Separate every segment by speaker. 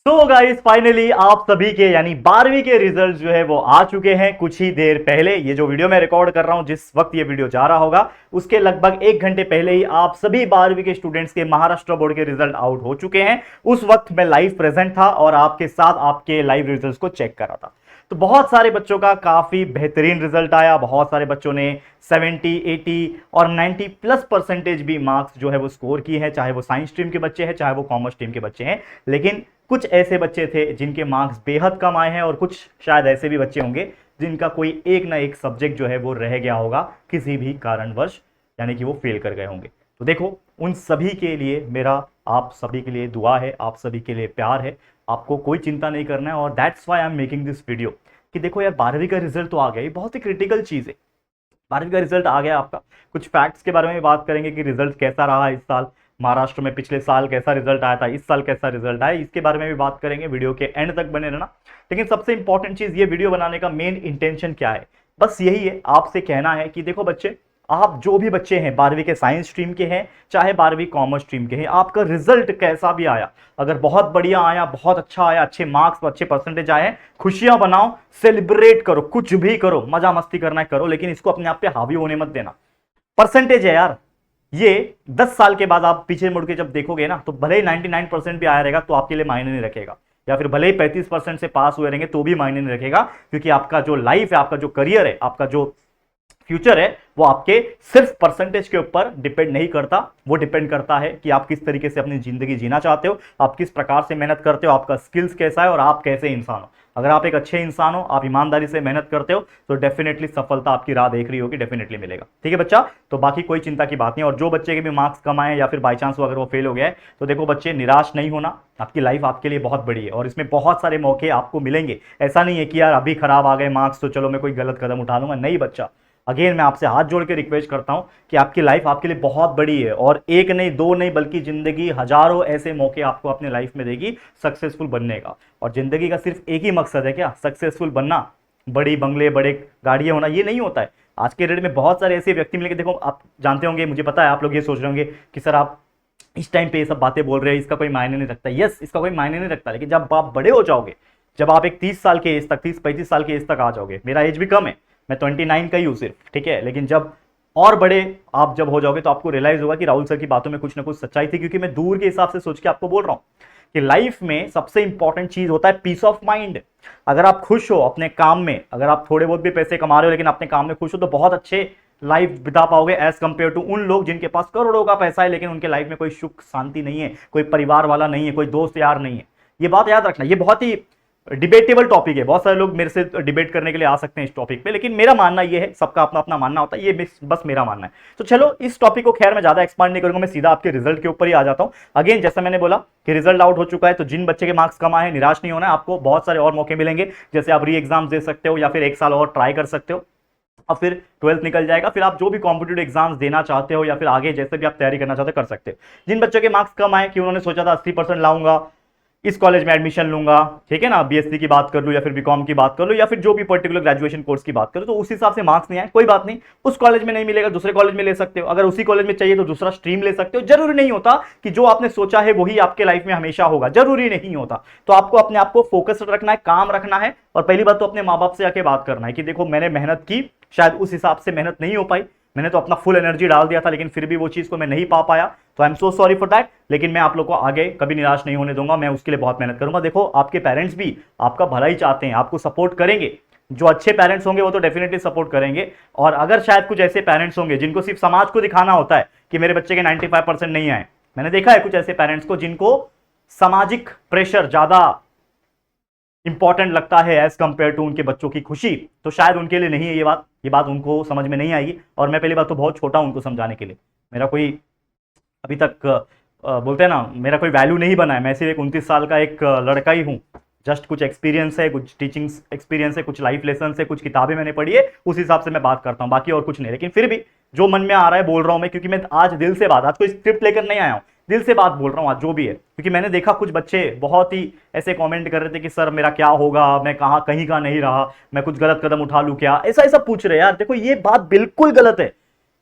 Speaker 1: तो guys finally आप सभी के यानी 12वीं के रिजल्ट जो है वो आ चुके हैं कुछ ही देर पहले। ये जो वीडियो मैं रिकॉर्ड कर रहा हूं, जिस वक्त ये वीडियो जा रहा होगा उसके लगभग 1 घंटे पहले ही आप सभी 12वीं के स्टूडेंट्स के महाराष्ट्र बोर्ड के रिजल्ट आउट हो चुके हैं। उस वक्त मैं लाइव प्रेजेंट था और आपके साथ आपके लाइव रिजल्ट्स को चेक कर रहा था। तो बहुत सारे बच्चों का काफी बेहतरीन रिजल्ट आया। बहुत सारे बच्चों ने 70, 80 और 90 प्लस परसेंटेज भी मार्क्स जो है वो स्कोर की है, चाहे वो साइंस स्ट्रीम के बच्चे हैं चाहे वो कॉमर्स स्ट्रीम के बच्चे हैं। लेकिन कुछ ऐसे बच्चे थे जिनके मार्क्स बेहद कम आए हैं और कुछ शायद ऐसे भी बच्चे होंगे जिनका कोई एक ना एक सब्जेक्ट जो है वो रह गया होगा किसी भी कारणवश, यानी कि वो फेल कर गए होंगे। तो देखो, उन सभी के लिए मेरा आप सभी के लिए दुआ है, आप सभी के लिए प्यार है। आपको कोई चिंता नहीं करना है और that's why I am making this video कि देखो यार, 12वीं का रिजल्ट तो आ गया, ये बहुत ही क्रिटिकल चीज़ है। 12वीं का रिजल्ट आ गया आपका, कुछ फैक्ट्स के बारे में बात करेंगे कि रिजल्ट कैसा रहा इस साल महाराष्ट्र में, पिछले साल कैसा रिजल्ट आया था, इस साल कैसा रिजल्ट आया, इसके बारे में भी बात करेंगे। वीडियो के एंड तक बने रहना। लेकिन सबसे इंपॉर्टेंट चीज़, ये वीडियो बनाने का मेन इंटेंशन क्या है, बस यही है, आपसे कहना है कि देखो बच्चे, आप जो भी बच्चे हैं 12वीं के साइंस स्ट्रीम के हैं चाहे 12वीं कॉमर्स स्ट्रीम के हैं, आपका रिजल्ट कैसा भी आया, अगर बहुत बढ़िया आया, बहुत अच्छा आया, अच्छे मार्क्स अच्छे परसेंटेज आए हैं, खुशियां बनाओ, सेलिब्रेट करो, कुछ भी करो, मजा मस्ती करना है करो, लेकिन इसको अपने आप पे हावी होने मत देना। परसेंटेज है यार, ये 10 साल के बाद आप पीछे मुड़ के जब देखोगे ना, तो भले ही 99% भी आया रहेगा तो आपके लिए मायने नहीं रखेगा, या फिर भले ही 35% से पास हुए रहेंगे तो भी मायने नहीं रखेगा, क्योंकि आपका जो लाइफ है, आपका जो करियर है, आपका जो फ्यूचर है, वो आपके सिर्फ परसेंटेज के ऊपर डिपेंड नहीं करता। वो डिपेंड करता है कि आप किस तरीके से अपनी जिंदगी जीना चाहते हो, आप किस प्रकार से मेहनत करते हो, आपका स्किल्स कैसा है और आप कैसे इंसान हो। अगर आप एक अच्छे इंसान हो, आप ईमानदारी से मेहनत करते हो, तो डेफिनेटली सफलता आपकी राह देख रही होगी, डेफिनेटली मिलेगा। ठीक है बच्चा, तो बाकी कोई चिंता की बात नहीं। और जो बच्चे के भी मार्क्स कम आए या फिर बाई चांस अगर वो फेल हो गया है, तो देखो बच्चे, निराश नहीं होना। आपकी लाइफ आपके लिए बहुत बड़ी है और इसमें बहुत सारे मौके आपको मिलेंगे। ऐसा नहीं है कि यार अभी खराब आ गए मार्क्स तो चलो मैं कोई गलत कदम उठा लूंगा, नहीं बच्चा। अगेन मैं आपसे हाथ जोड़ के रिक्वेस्ट करता हूं कि आपकी लाइफ आपके लिए बहुत बड़ी है और एक नहीं, दो नहीं, बल्कि जिंदगी हजारों ऐसे मौके आपको अपने लाइफ में देगी सक्सेसफुल बनने का। और जिंदगी का सिर्फ एक ही मकसद है, क्या? सक्सेसफुल बनना। बड़ी बंगले, बड़े गाड़ियां होना, ये नहीं होता है। आज के डेट में बहुत सारे ऐसे व्यक्ति मिलेंगे, देखो आप जानते होंगे, मुझे पता है आप लोग ये सोच रहे होंगे कि सर आप इस टाइम पे ये सब बातें बोल रहे हैं, इसका कोई मायने नहीं रखता। यस, इसका कोई मायने नहीं रखता, लेकिन जब आप बड़े हो जाओगे, जब आप एक 30 साल के एज तक, 30-35 साल के एज तक आ जाओगे, मेरा एज भी कम है, मैं 29 का ही हूं सिर्फ, ठीक है, लेकिन जब और बड़े आप जब हो जाओगे तो आपको रियलाइज होगा कि राहुल सर की बातों में कुछ ना कुछ सच्चाई थी, क्योंकि मैं दूर के हिसाब से सोच के आपको बोल रहा हूं कि लाइफ में सबसे इंपॉर्टेंट चीज होता है पीस ऑफ माइंड। अगर आप खुश हो अपने काम में, अगर आप थोड़े बहुत भी पैसे कमा रहे हो लेकिन अपने काम में खुश हो, तो बहुत अच्छे लाइफ बिता पाओगे एज कंपेयर टू उन लोग जिनके पास करोड़ों का पैसा है लेकिन उनके लाइफ में कोई सुख शांति नहीं है, कोई परिवार वाला नहीं है, कोई दोस्त यार नहीं है। ये बात याद रखना, ये बहुत ही डिबेटेबल टॉपिक है। बहुत सारे लोग मेरे से डिबेट करने के लिए आ सकते हैं इस टॉपिक पे, लेकिन मेरा मानना ये है, सबका अपना अपना मानना होता है, ये बस मेरा मानना है। तो चलो, इस टॉपिक को खैर मैं ज्यादा एक्सपांड नहीं करूंगा, मैं सीधा आपके रिजल्ट के ऊपर ही आ जाता हूं। अगेन जैसा मैंने बोला कि रिजल्ट आउट हो चुका है, तो जिन बच्चे के मार्क्स कम आए हैं, निराश नहीं होना है, आपको बहुत सारे और मौके मिलेंगे। जैसे आप री एग्जाम दे सकते हो या फिर 1 साल और ट्राई कर सकते हो, और फिर 12th निकल जाएगा, फिर आप जो भी कॉम्पिटिटिव एग्जाम्स देना चाहते हो या फिर आगे जैसे भी आप तैयारी करना चाहते हो कर सकते हो। जिन बच्चों के मार्क्स कम आए कि उन्होंने सोचा था 80% लाऊंगा, इस कॉलेज में एडमिशन लूंगा, ठीक है ना, बीएससी की बात कर लूं या फिर बीकॉम की बात कर लूं या फिर जो भी पर्टिकुलर ग्रेजुएशन कोर्स की बात करूं, तो उस हिसाब से मार्क्स नहीं आए, कोई बात नहीं, उस कॉलेज में नहीं मिलेगा, दूसरे कॉलेज में ले सकते हो। अगर उसी कॉलेज में चाहिए तो दूसरा स्ट्रीम ले सकते हो। जरूरी नहीं होता कि जो आपने सोचा है वही आपके लाइफ में हमेशा होगा, जरूरी नहीं होता। तो आपको अपने आप को फोकस रखना है, काम रखना है, और पहली बात तो अपने माँ बाप से आके बात करना है कि देखो मैंने मेहनत की, शायद उस हिसाब से मेहनत नहीं हो पाई, मैंने तो अपना फुल एनर्जी डाल दिया था, लेकिन फिर भी वो चीज को मैं नहीं पा पाया, तो I am so sorry for that. लेकिन मैं आप लोग को आगे कभी निराश नहीं होने दूंगा, मैं उसके लिए बहुत मेहनत करूंगा। देखो, आपके पेरेंट्स भी आपका भला ही चाहते हैं, आपको सपोर्ट करेंगे। जो अच्छे पेरेंट्स होंगे वो तो डेफिनेटली सपोर्ट करेंगे, और अगर शायद कुछ ऐसे पेरेंट्स होंगे जिनको सिर्फ समाज को दिखाना होता है कि मेरे बच्चे के 95% नहीं आए, मैंने देखा है कुछ ऐसे पेरेंट्स को जिनको सामाजिक प्रेशर ज्यादा इंपॉर्टेंट लगता है एज कंपेयर टू उनके बच्चों की खुशी, तो शायद उनके लिए नहीं है ये बात उनको समझ में नहीं आएगी। और मैं पहली बात तो बहुत छोटा हूं उनको समझाने के लिए, मेरा कोई अभी तक बोलते हैं ना, मेरा कोई वैल्यू नहीं बना है। मैं सिर्फ एक 29 साल का एक लड़का ही हूँ, जस्ट कुछ एक्सपीरियंस है, कुछ टीचिंग एक्सपीरियंस है, कुछ लाइफ लेसन है, कुछ किताबें मैंने पढ़ी है, उस हिसाब से मैं बात करता हूँ, बाकी और कुछ नहीं। लेकिन फिर भी जो मन में आ रहा है बोल रहा हूँ मैं, क्योंकि मैं आज दिल से बात, आज कोई स्क्रिप्ट लेकर नहीं आया हूँ, दिल से बात बोल रहा हूँ आज जो भी है। क्योंकि मैंने देखा कुछ बच्चे बहुत ही ऐसे कमेंट कर रहे थे कि सर मेरा क्या होगा, मैं कहाँ कहीं का नहीं रहा, मैं कुछ गलत कदम उठा लूँ क्या, ऐसा ऐसा पूछ रहे। यार देखो, ये बात बिल्कुल गलत है।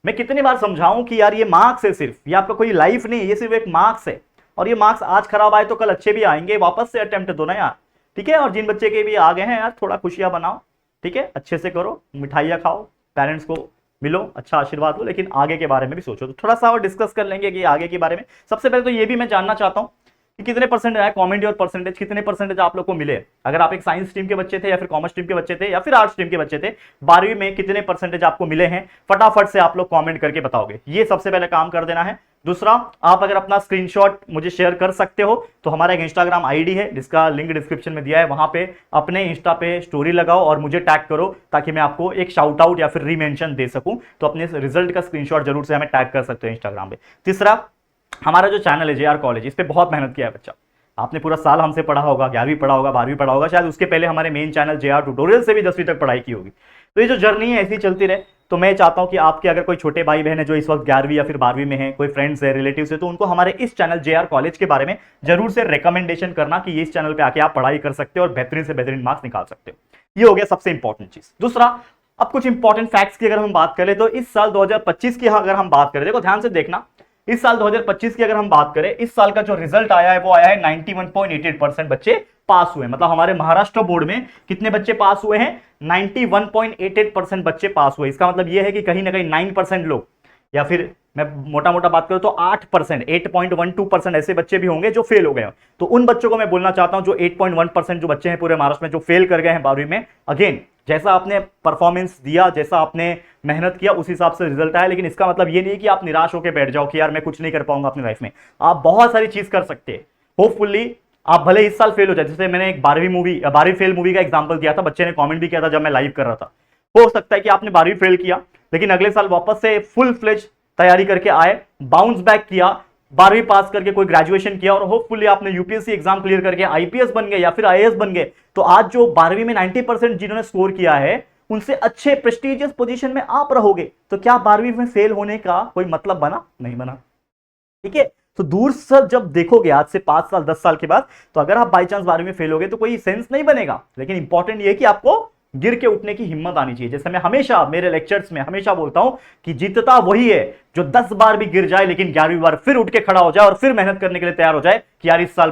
Speaker 1: मैं कितनी बार समझाऊं कि यार ये मार्क्स है सिर्फ, ये आपका कोई लाइफ नहीं है, ये सिर्फ एक मार्क्स है। और ये मार्क्स आज खराब आए तो कल अच्छे भी आएंगे, वापस से अटेम्प्ट दो ना यार, ठीक है। और जिन बच्चे के भी आ गए हैं यार, थोड़ा खुशियां बनाओ, ठीक है, अच्छे से करो, मिठाइयाँ खाओ, पेरेंट्स को मिलो, अच्छा आशीर्वाद लो, लेकिन आगे के बारे में भी सोचो। तो थोड़ा सा और डिस्कस कर लेंगे कि आगे के बारे में। सबसे पहले तो ये भी मैं जानना चाहता हूँ कि कितने परसेंट है, कमेंट योर परसेंटेज, कितने परसेंटेज आप लोग को मिले। अगर आप एक साइंस स्ट्रीम के बच्चे थे या फिर कॉमर्स स्ट्रीम के बच्चे थे या फिर आर्ट्स स्ट्रीम के बच्चे थे, 12वीं में कितने परसेंटेज आपको मिले हैं, फटाफट से आप लोग कमेंट करके बताओगे। ये सबसे पहले काम कर देना है। दूसरा, आप अगर अपना स्क्रीनशॉट मुझे शेयर कर सकते हो तो हमारा एक इंस्टाग्राम आईडी है जिसका लिंक डिस्क्रिप्शन में दिया है, वहां पे अपने इंस्टा पे स्टोरी लगाओ और मुझे टैग करो ताकि मैं आपको एक शाउट आउट या फिर रीमेंशन दे सकूं। तो अपने रिजल्ट का स्क्रीनशॉट जरूर से हमें टैग कर सकते हो इंस्टाग्राम पे। तीसरा, हमारा जो चैनल है जेआर कॉलेज, इस पे बहुत मेहनत किया है बच्चा। आपने पूरा साल हमसे पढ़ा होगा, 11वीं पढ़ा होगा, 12वीं पढ़ा होगा, शायद उसके पहले हमारे मेन चैनल जेआर ट्यूटोरियल से भी 10वीं तक पढ़ाई की होगी। तो ये जो जर्नी है ऐसी चलती रहे। तो मैं चाहता हूं कि आपके अगर कोई छोटे भाई बहन है जो इस वक्त 11वीं या फिर 12वीं में है, कोई फ्रेंड्स है, रिलेटिव्स है, तो उनको हमारे इस चैनल जेआर कॉलेज के बारे में जरूर से रिकमेंडेशन करना कि इस चैनल पे आके आप पढ़ाई कर सकते हो और बेहतरीन से बेहतरीन मार्क्स निकाल सकते हो। ये हो गया सबसे इंपॉर्टेंट चीज। दूसरा, अब कुछ इंपॉर्टेंट फैक्ट्स की अगर हम बात करें तो इस साल 2025 की अगर हम बात करें, देखो ध्यान से देखना, इस साल 2025 की अगर हम बात करें, इस साल का जो रिजल्ट आया है वो आया है 91.88% बच्चे पास हुए। मतलब हमारे महाराष्ट्र बोर्ड में कितने बच्चे पास हुए हैं, 91.88% बच्चे पास हुए। इसका मतलब यह है कि कहीं ना कहीं 9% लोग, या फिर मैं मोटा मोटा बात करूं तो 8%, 8.12% ऐसे बच्चे भी होंगे जो फेल हो गए। तो उन बच्चों को मैं बोलना चाहता हूं जो 8.1% जो बच्चे हैं पूरे महाराष्ट्र में जो फेल कर गए हैं 12वीं में, अगेन जैसा आपने परफॉर्मेंस दिया, जैसा आपने मेहनत किया, उस हिसाब से रिजल्ट आया। लेकिन इसका मतलब ये नहीं कि आप निराश होकर बैठ जाओ कि यार मैं कुछ नहीं कर पाऊंगा अपनी लाइफ में। आप बहुत सारी चीज कर सकते हैं। होपफुली आप भले इस साल फेल हो जाए, जैसे मैंने एक 12वीं फेल मूवी का एग्जांपल दिया था, बच्चे ने कमेंट भी किया था जब मैं लाइव कर रहा था। हो सकता है कि आपने 12वीं फेल किया लेकिन अगले साल वापस से फुल फ्लेज तैयारी करके आए, बाउंस बैक किया, 12वीं पास करके कोई ग्रेजुएशन किया और होपफुली आपने यूपीएससी एग्जाम क्लियर करके आईपीएस बन गए या फिर आईएएस बन गए। तो आज जो 12वीं में 90% जिन्होंने स्कोर किया है उनसे अच्छे प्रेस्टिजियस पोजीशन में आप रहोगे। तो क्या 12वीं में फेल होने का कोई मतलब बना? नहीं बना, ठीक है। तो दूर से जब देखोगे आज से 5 साल 10 साल के बाद, तो अगर आप बाई चांस 12वीं में फेल हो गए तो कोई सेंस नहीं बनेगा। लेकिन इंपॉर्टेंट ये है कि आपको गिर के उठने की हिम्मत आनी चाहिए। जैसे मैं हमेशा मेरे लेक्चर्स में हमेशा बोलता हूं कि जीतता वही है जो 10 बार भी गिर जाए लेकिन 11वीं बार फिर उठ के खड़ा हो जाए और फिर मेहनत करने के लिए तैयार हो जाए कि यार इस बार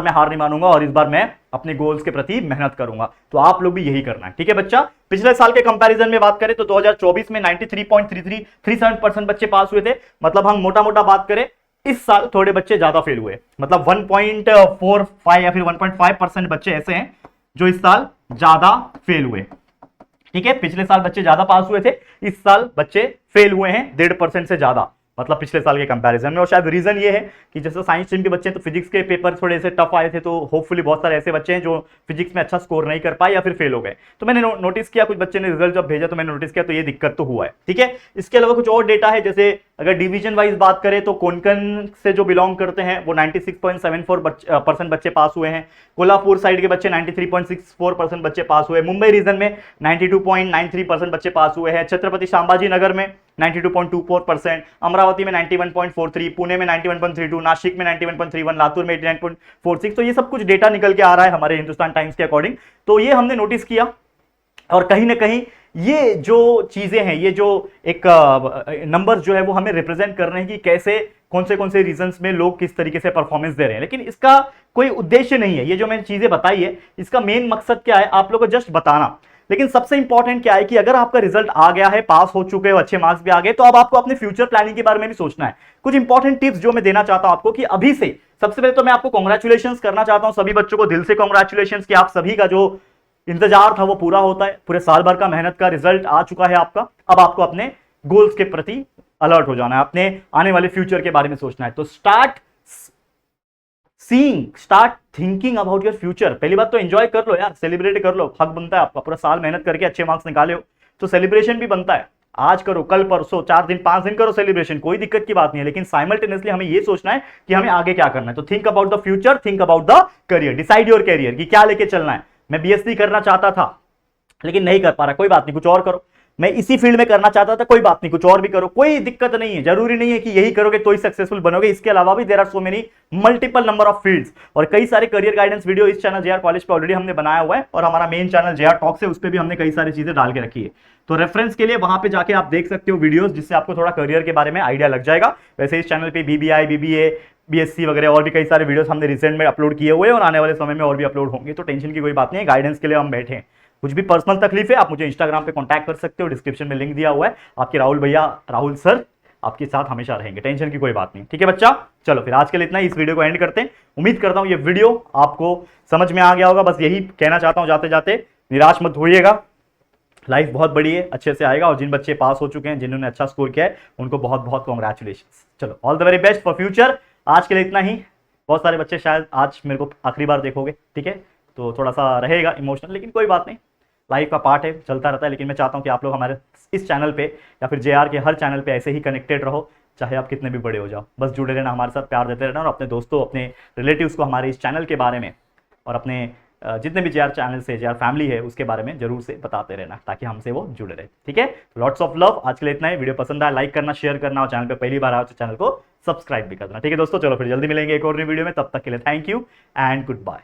Speaker 1: मैं हार नहीं मानूंगा और इस बार मैं अपने गोल्स के प्रति मेहनत करूंगा। तो आप लोग भी यही करना है, ठीक है बच्चा। पिछले साल के कंपैरिजन में बात करें तो 2024 में 93.37% बच्चे पास हुए थे। मतलब हम मोटा मोटा बात करें, इस साल थोड़े बच्चे ज्यादा फेल हुए। मतलब 1.45 या फिर 1.5% बच्चे ऐसे हैं जो इस साल ज्यादा फेल हुए, ठीक है। पिछले साल बच्चे ज्यादा पास हुए थे, इस साल बच्चे फेल हुए हैं 1.5% से ज्यादा, मतलब पिछले साल के कंपैरिजन में। और शायद रीजन ये है कि जैसे साइंस स्ट्रीम के बच्चे हैं तो फिजिक्स के पेपर थोड़े से टफ आए थे, तो होपफुली बहुत सारे ऐसे बच्चे हैं जो फिजिक्स में अच्छा स्कोर नहीं कर पाए या फिर फेल हो गए। तो मैंने नोटिस किया, कुछ बच्चे ने रिजल्ट जब भेजा तो मैंने नोटिस किया तो ये दिक्कत तो हुआ है, ठीक है। इसके अलावा कुछ और डेटा है, जैसे अगर डिवीजन वाइज बात करें तो कोंकण से जो बिलोंग करते हैं वो 96.74% बच्चे पास हुए हैं। कोल्हापुर साइड के बच्चे 93.64% बच्चे पास हुए। मुंबई रीजन में 92.93% बच्चे पास हुए हैं। छत्रपति संभाजी नगर में 92.24%, अमरावती में 91.43, पुणे में 91.32, नासिक में 91.31, लातूर में 89.46। तो ये सब कुछ डेटा निकल के आ रहा है हमारे हिंदुस्तान टाइम्स के अकॉर्डिंग। तो ये हमने नोटिस किया और कहीं ना कहीं ये जो चीजें हैं, ये जो एक नंबर जो है वो हमें रिप्रेजेंट कर रहे हैं कि कैसे कौन से रीजंस में लोग किस तरीके से परफॉर्मेंस दे रहे हैं। लेकिन इसका कोई उद्देश्य नहीं है। ये जो मैंने चीजें बताई है इसका मेन मकसद क्या है, आप लोगों को जस्ट बताना। लेकिन सबसे इंपॉर्टेंट क्या है कि अगर आपका रिजल्ट आ गया है, पास हो चुके हो, अच्छे मार्क्स भी आ गए, तो अब आपको अपने फ्यूचर प्लानिंग के बारे में भी सोचना है। कुछ इंपॉर्टेंट टिप्स जो मैं देना चाहता हूं आपको कि अभी से, सबसे पहले तो मैं आपको कांग्रेचुलेशंस करना चाहता हूं सभी बच्चों को, दिल से कांग्रेचुलेशंस कि आप सभी का जो इंतजार था वो पूरा होता है। पूरे साल भर का मेहनत का रिजल्ट आ चुका है आपका। अब आपको अपने गोल्स के प्रति अलर्ट हो जाना है, अपने आने वाले फ्यूचर के बारे में सोचना है। तो start thinking about your future. पहली बात तो एंजॉय कर लो यार, सेलिब्रेट कर लो, हक बनता है आपका। पूरा साल मेहनत करके अच्छे मार्क्स निकाले हो तो सेलिब्रेशन भी बनता है। आज करो, कल परसों, 4 दिन 5 दिन करो सेलिब्रेशन, कोई दिक्कत की बात नहीं है। लेकिन साइमल्टेनियसली हमें यह सोचना है कि हमें आगे क्या करना है। तो think about the future, think about the career, decide your career कि क्या लेके चलना है। मैं बीएससी करना चाहता था लेकिन नहीं कर पा रहा, कोई बात नहीं, कुछ और करो। मैं इसी फील्ड में करना चाहता था, कोई बात नहीं, कुछ और भी करो, कोई दिक्कत नहीं है। जरूरी नहीं है कि यही करोगे तो ही सक्सेसफुल बनोगे। इसके अलावा भी there are so many multiple number of fields और कई सारे करियर गाइडेंस वीडियो इस चैनल जेआर कॉलेज पे ऑलरेडी हमने बनाया हुआ है। और हमारा मेन चैनल जेआर टॉक्स है, उस पर भी हमने कई सारी चीजें डाल के रखी है। तो रेफरेंस के लिए वहां पे जाके आप देख सकते हो वीडियोस, जिससे आपको थोड़ा करियर के बारे में आइडिया लग जाएगा। वैसे इस चैनल पे बीबीआई, बीबीए, बीएससी वगैरह और भी कई सारे वीडियोस हमने रिसेंट में अपलोड किए हुए हैं और आने वाले समय में और भी अपलोड होंगे, तो टेंशन की कोई बात नहीं है, गाइडेंस के लिए हम बैठे हैं। कुछ भी पर्सनल तकलीफ है आप मुझे इंस्टाग्राम पे कांटेक्ट कर सकते हो, डिस्क्रिप्शन में लिंक दिया हुआ है। आपके राहुल भैया, राहुल सर आपके साथ हमेशा रहेंगे, टेंशन की कोई बात नहीं। ठीक है बच्चा, चलो फिर आज के लिए इतना ही, इस वीडियो को एंड करते हैं। उम्मीद करता हूं ये वीडियो आपको समझ में आ गया होगा। बस यही कहना चाहता हूं जाते जाते, निराश मत होइएगा, लाइफ बहुत बड़ी है, अच्छे से आएगा। और जिन बच्चे पास हो चुके हैं, जिन्होंने अच्छा स्कोर किया है, उनको बहुत बहुत कॉन्ग्रेचुलेशन। चलो all the very best for future. आज के लिए इतना ही। बहुत सारे बच्चे शायद आज मेरे को आखिरी बार देखोगे, ठीक है, तो थोड़ा सा रहेगा इमोशनल, लेकिन कोई बात नहीं, लाइफ का पार्ट है, चलता रहता है। लेकिन मैं चाहता हूँ कि आप लोग हमारे इस चैनल पे या फिर JR के हर चैनल पे ऐसे ही कनेक्टेड रहो, चाहे आप कितने भी बड़े हो जाओ। बस जुड़े रहना, हमारे साथ प्यार देते रहना, और अपने दोस्तों, अपने रिलेटिव्स को हमारे इस चैनल के बारे में और अपने जितने भी JR चैनल से JR फैमिली है उसके बारे में जरूर से बताते रहना, ताकि हमसे वो जुड़े रहे। ठीक है, लॉट्स ऑफ लव। आज के लिए इतना ही। वीडियो पसंद आया लाइक करना, शेयर करना, और चैनल पे पहली बार आओ तो चैनल को सब्सक्राइब भी करना। ठीक है दोस्तों, चलो फिर जल्दी मिलेंगे एक और नई वीडियो में। तब तक के लिए thank you and good bye.